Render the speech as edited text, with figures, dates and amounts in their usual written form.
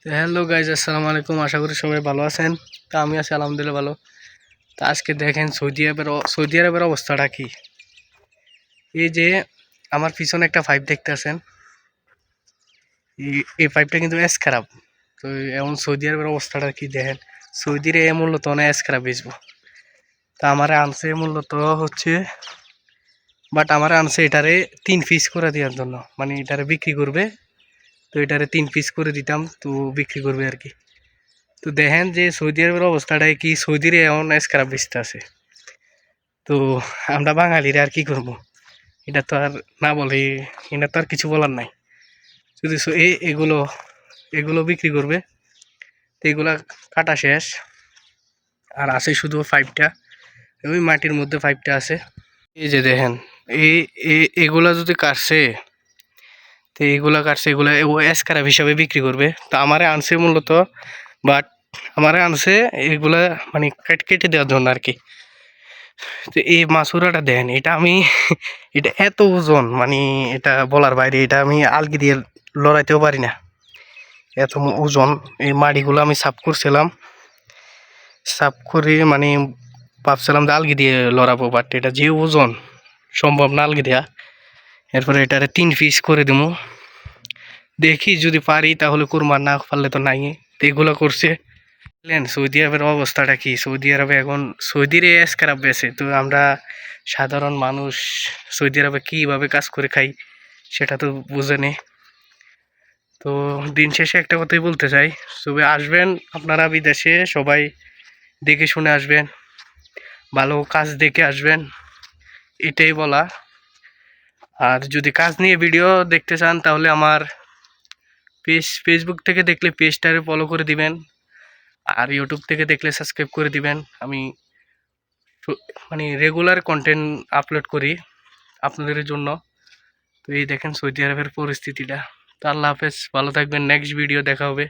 তো hello guys, আসসালামু আলাইকুম। আশা করি সবাই ভালো আছেন। তা আমি আছি আলহামদুলিল্লাহ ভালো। তা আজকে দেখেন সৌদি আরবের অবস্থাটা কি। এই যে আমার পিছনে একটা পাইপ দেখতে আছেন, এই পাইপটা কিন্তু এস খারাপ। তো এমন সৌদি আরবের অবস্থাটা কি দেখেন। সৌদির এ মূল্যত অনেক এস খারাপ বেচবো। তা আমারে আনছে মূল্যত হচ্ছে, বাট আমারে আনছে এটারে 3 পিস করে দেওয়ার জন্য, মানে এটারে বিক্রি করবে। তো এটারে 3 পিস করে দিতাম, তো বিক্রি করবে আর কি। তো দেখেন যে সৌদি আরবের অবস্থাটাই কি, সৌদির এমন এস খারাপ বেচতে আছে। তো আমরা বাঙালিরা আর কি করব, এটা তো আর না বলে, এটা তো আর কিছু বলার নাই। যদি এগুলো এগুলো বিক্রি করবে, তো এগুলা কাটা শেষ। আর আছে শুধু পাইপটা, ওই মাটির মধ্যে পাইপটা আছে। এই যে দেখেন, এই এগুলা যদি কাটছে, তো এগুলা কাটছে, এগুলা ও স্ক্র্যাপ হিসাবে বিক্রি করবে। তো আমারে আনছে মূলত, বাট আমারে আনছে এগুলা মানে কেটে দেওয়ার জন্য আর কি। তো এই মাছুরাটা দেন, এটা আমি এটা এত ওজন, মানে এটা বলার বাইরে। এটা আমি আলগি দিয়ে লড়াইতেও পারি না, এত ওজন। এই মাড়িগুলো আমি সাফ করছিলাম, সাফ করে মানে ভাবছিলাম যে আলগি দিয়ে লড়াবো, বাট এটা যে ওজন, সম্ভব না আলগি দেওয়া। এরপরে এটারে 3 পিস করে দেবো, দেখি যদি পারি তাহলে করবো, আর না পারলে তো নাই। তো এগুলো করছে। সৌদি আরবের অবস্থাটা কি, সৌদি আরবে এখন সৌদির এস খারাপ বেছে। তো আমরা সাধারণ মানুষ সৌদি আরবে কীভাবে কাজ করে খাই সেটা তো বুঝে নেই। তো দিন শেষে একটা কথাই বলতে চাই, তবে আসবেন আপনারা বিদেশে, সবাই দেখে শুনে আসবেন, ভালো কাজ দেখে আসবেন, এটাই বলা। আর যদি কাজ নিয়ে ভিডিও দেখতে চান তাহলে আমার ফেসবুক থেকে দেখলে পেজটারে ফলো করে দিবেন, আর ইউটিউব থেকে দেখলে সাবস্ক্রাইব করে দিবেন। আমি মানে রেগুলার কন্টেন্ট আপলোড করি আপনাদের জন্য। তো এই দেখেন সৌদি আরবের পরিস্থিতিটা। তো আল্লাহ হাফেজ, ভালো থাকবেন, নেক্সট ভিডিও দেখা হবে।